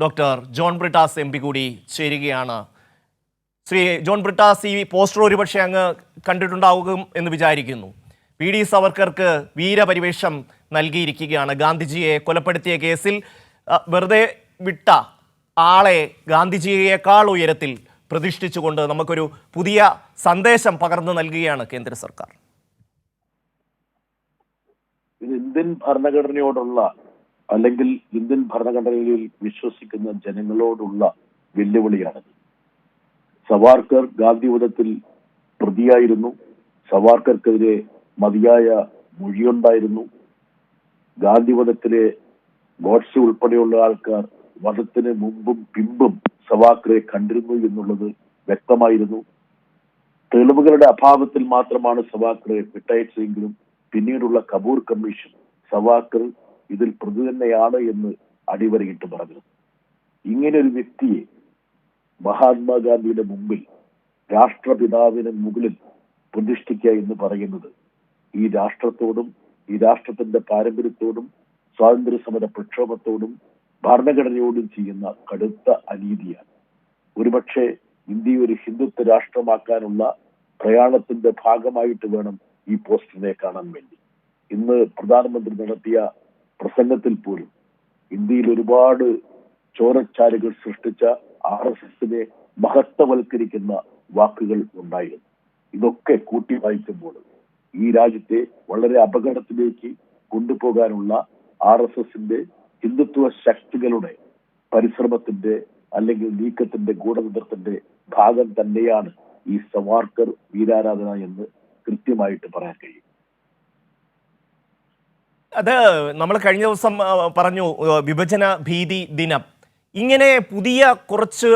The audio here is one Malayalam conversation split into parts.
Doctor John Brittas M P കൂടി ചേരുകയാണ്. ശ്രീ ജോൺ ബ്രിട്ടാസ്, ഈ പോസ്റ്റർ ഒരുപക്ഷെ അങ്ങ് കണ്ടിട്ടുണ്ടാകും എന്ന് വിചാരിക്കുന്നു. വി ഡി സവർക്കർക്ക് വീരപരിവേഷം നൽകിയിരിക്കുകയാണ്. ഗാന്ധിജിയെ കൊലപ്പെടുത്തിയ കേസിൽ വെറുതെ വിട്ട ആളെ ഗാന്ധിജിയേക്കാൾ ഉയരത്തിൽ പ്രതിഷ്ഠിച്ചുകൊണ്ട് നമുക്കൊരു പുതിയ സന്ദേശം പകർന്നു നൽകുകയാണ് കേന്ദ്ര സർക്കാർ. ഇന്ത്യൻ ഭരണഘടനയോടുള്ള അല്ലെങ്കിൽ ഇന്ത്യൻ ഭരണഘടനയിൽ വിശ്വസിക്കുന്ന ജനങ്ങളോടുള്ള വെല്ലുവിളിയാണത്. സവാർക്കർ ഗാന്ധിവധത്തിൽ പ്രതിയായിരുന്നു. സവാർക്കർക്കെതിരെ മതിയായ മൊഴിയുണ്ടായിരുന്നു. ഗാന്ധിവധത്തിലെ ഗോഡ്സെ ഉൾപ്പെടെയുള്ള ആൾക്കാർ വധത്തിന് മുമ്പും പിമ്പും സവാർക്കറെ കണ്ടിരുന്നു എന്നുള്ളത് വ്യക്തമായിരുന്നു. തെളിവുകളുടെ അഭാവത്തിൽ മാത്രമാണ് സവാർക്കറെ വിട്ടയച്ചതെങ്കിലും പിന്നീടുള്ള കപൂർ കമ്മീഷൻ സവാർക്കർ ഇതിൽ പ്രതി തന്നെയാണ് എന്ന് അടിവരയിട്ട് പറഞ്ഞു. ഇങ്ങനെ ഒരു വ്യക്തിയെ മഹാത്മാഗാന്ധിയുടെ മുമ്പിൽ, രാഷ്ട്രപിതാവിന് മുകളിൽ പ്രതിഷ്ഠിക്കുക എന്ന് പറയുന്നത് ഈ രാഷ്ട്രത്തോടും ഈ രാഷ്ട്രത്തിന്റെ പാരമ്പര്യത്തോടും സ്വാതന്ത്ര്യ സമര പ്രക്ഷോഭത്തോടും ഭരണഘടനയോടും ചെയ്യുന്ന കടുത്ത അനീതിയാണ്. ഒരുപക്ഷെ ഇന്ത്യയെ ഒരു ഹിന്ദുത്വ രാഷ്ട്രമാക്കാനുള്ള പ്രയാണത്തിന്റെ ഭാഗമായിട്ട് വേണം ഈ പോസ്റ്ററിനെ കാണാൻ വേണ്ടി. ഇന്ന് പ്രധാനമന്ത്രി നടത്തിയ പ്രസംഗത്തിൽ പോലും ഇന്ത്യയിൽ ഒരുപാട് ചോരച്ചാലുകൾ സൃഷ്ടിച്ച RSSനെ മഹത്വവൽക്കരിക്കുന്ന വാക്കുകൾ ഉണ്ടായിരുന്നു. ഇതൊക്കെ കൂട്ടി വായിക്കുമ്പോൾ ഈ രാജ്യത്തെ വളരെ അപകടത്തിലേക്ക് കൊണ്ടുപോകാനുള്ള RSSന്റെ ഹിന്ദുത്വ ശക്തികളുടെ പരിശ്രമത്തിന്റെ അല്ലെങ്കിൽ നീക്കത്തിന്റെ ഗൂഢതന്ത്രത്തിന്റെ ഭാഗം തന്നെയാണ് ഈ സവാർക്കർ വീരാരാധന എന്ന് കൃത്യമായിട്ട് പറയാൻ കഴിയും. അത് നമ്മൾ കഴിഞ്ഞ ദിവസം പറഞ്ഞു, വിഭജന ഭീതി ദിനം. ഇങ്ങനെ പുതിയ കുറച്ച്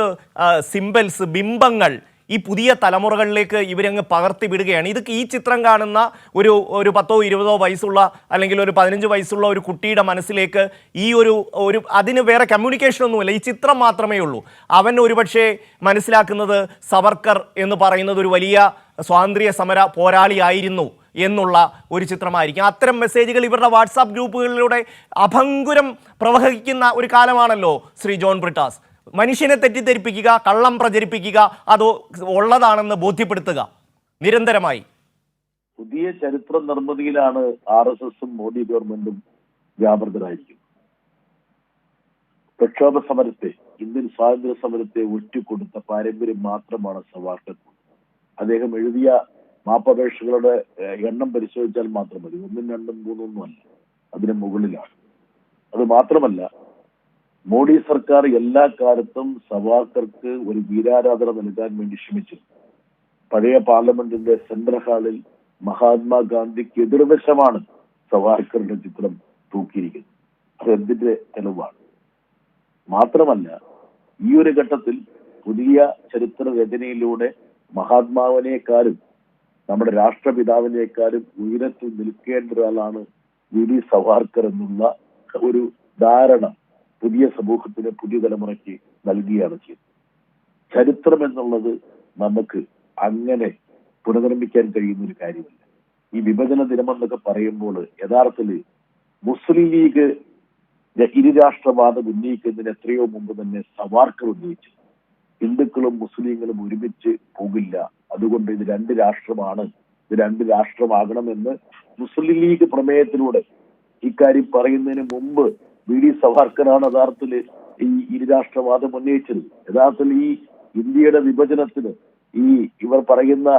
സിംബൽസ്, ബിംബങ്ങൾ ഈ പുതിയ തലമുറകളിലേക്ക് ഇവരങ്ങ് പകർത്തി വിടുകയാണ്. ഇത് ഈ ചിത്രം കാണുന്ന ഒരു 10 20 വയസ്സുള്ള അല്ലെങ്കിൽ ഒരു 15 വയസ്സുള്ള ഒരു കുട്ടിയുടെ മനസ്സിലേക്ക് ഈ ഒരു അതിന് വേറെ കമ്മ്യൂണിക്കേഷൻ ഒന്നുമില്ല, ഈ ചിത്രം മാത്രമേ ഉള്ളൂ. അവൻ ഒരുപക്ഷെ മനസ്സിലാക്കുന്നത് സവർക്കർ എന്ന് പറയുന്നത് ഒരു വലിയ സ്വാതന്ത്ര്യ സമര പോരാളിയായിരുന്നു എന്നുള്ള ഒരു ചിത്രമായിരിക്കും. അത്തരം മെസ്സേജുകൾ ഇവരുടെ വാട്സാപ്പ് ഗ്രൂപ്പുകളിലൂടെ അഭംഗുരം പ്രവഹിക്കുന്ന ഒരു കാലമാണല്ലോ ശ്രീ ജോൺ ബ്രിട്ടാസ്. മനുഷ്യനെ തെറ്റിദ്ധരിപ്പിക്കുക, കള്ളം പ്രചരിപ്പിക്കുക, അത് ഉള്ളതാണെന്ന് ബോധ്യപ്പെടുത്തുക നിരന്തരമായി. പുതിയ ചരിത്ര നിർമ്മിതിയിലാണ് RSSും മോദി ഗവൺമെന്റും വ്യാപൃതരായിരിക്കുന്നത്. പ്രക്ഷോഭ സമരത്തെ, ഇന്ത്യൻ സ്വാതന്ത്ര്യ സമരത്തെ ഒറ്റുകൊടുത്ത പാരമ്പര്യം മാത്രമാണ് സവാർക്കർ. അദ്ദേഹം എഴുതിയ മാപ്പപേക്ഷകളുടെ എണ്ണം പരിശോധിച്ചാൽ മാത്രം മതി. 1 2 3 അല്ല, അതിന് മുകളിലാണ്. അത് മാത്രമല്ല, മോഡി സർക്കാർ എല്ലാ കാലത്തും സവാർക്കർക്ക് ഒരു വീരാരാധന നൽകാൻ വേണ്ടി ശ്രമിച്ചു. പഴയ പാർലമെന്റിന്റെ സെൻട്രൽ ഹാളിൽ മഹാത്മാഗാന്ധിക്ക് എതിർവശമാണ് സവാർക്കറുടെ ചിത്രം തൂക്കിയിരിക്കുന്നത്. അതെന്തിന്റെ തെളിവാണ്? മാത്രമല്ല, ഈ ഒരു ഘട്ടത്തിൽ പുതിയ ചരിത്ര രചനയിലൂടെ മഹാത്മാവിനേക്കാളും നമ്മുടെ രാഷ്ട്രപിതാവിനേക്കാളും ഉയരത്തിൽ നിൽക്കേണ്ട ഒരാളാണ് വി ഡി സവാർക്കർ എന്നുള്ള ഒരു ധാരണ പുതിയ സമൂഹത്തിന്, പുതിയ തലമുറയ്ക്ക് നൽകുകയാണ് ചെയ്യുന്നത്. ചരിത്രം എന്നുള്ളത് നമുക്ക് അങ്ങനെ പുനർനിർമ്മിക്കാൻ കഴിയുന്ന ഒരു കാര്യമല്ല. ഈ വിഭജന ദിനമെന്നൊക്കെ പറയുമ്പോൾ യഥാർത്ഥത്തിൽ മുസ്ലിം ലീഗ് ഇരുരാഷ്ട്രവാദം ഉന്നയിക്കുന്നതിന് എത്രയോ മുമ്പ് തന്നെ സവാർക്കർ ഉന്നയിച്ചു. ഹിന്ദുക്കളും മുസ്ലിങ്ങളും ഒരുമിച്ച് പോകില്ല, അതുകൊണ്ട് ഇത് 2 രാഷ്ട്രമാണ്, ഇത് 2 രാഷ്ട്രമാകണമെന്ന് മുസ്ലിം ലീഗ് പ്രമേയത്തിലൂടെ ഇക്കാര്യം പറയുന്നതിന് മുമ്പ് വി ഡി സവാർക്കറാണ് യഥാർത്ഥത്തിൽ ഈ ഇരുരാഷ്ട്രവാദം ഉന്നയിച്ചത്. യഥാർത്ഥത്തിൽ ഈ ഇന്ത്യയുടെ വിഭജനത്തിന് ഇവർ പറയുന്ന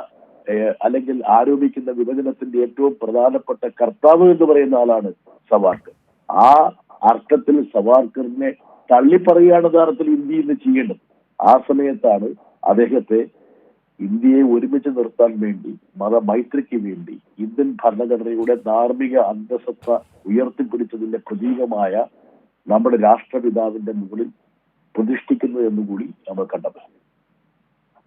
അല്ലെങ്കിൽ ആരോപിക്കുന്ന വിഭജനത്തിന്റെ ഏറ്റവും പ്രധാനപ്പെട്ട കർത്താവ് എന്ന് പറയുന്ന ആളാണ് സവാർക്കർ. ആ അർത്ഥത്തിൽ സവാർക്കറിനെ തള്ളിപ്പറയുകയാണ് യഥാർത്ഥത്തിൽ ഇന്ത്യ ഇന്ന് ചെയ്യേണ്ടത്. ആ സമയത്താണ് അദ്ദേഹത്തെ ഇന്ത്യയെ ഒരുമിച്ച് നിർത്താൻ വേണ്ടി, മതമൈത്രിക്ക് വേണ്ടി ഇന്ത്യൻ ഭരണഘടനയുടെ ധാർമ്മിക അന്തസത്ത ഉയർത്തിപ്പിടിച്ചതിന്റെ പ്രതീകമായ നമ്മുടെ രാഷ്ട്രപിതാവിന്റെ മുകളിൽ പ്രതിഷ്ഠിക്കുന്നത് എന്നുകൂടി നമ്മൾ കണ്ടത്.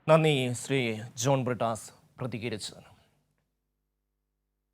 നന്ദി ശ്രീ ജോൺ ബ്രിട്ടാസ് പ്രതികരിച്ചതിന്.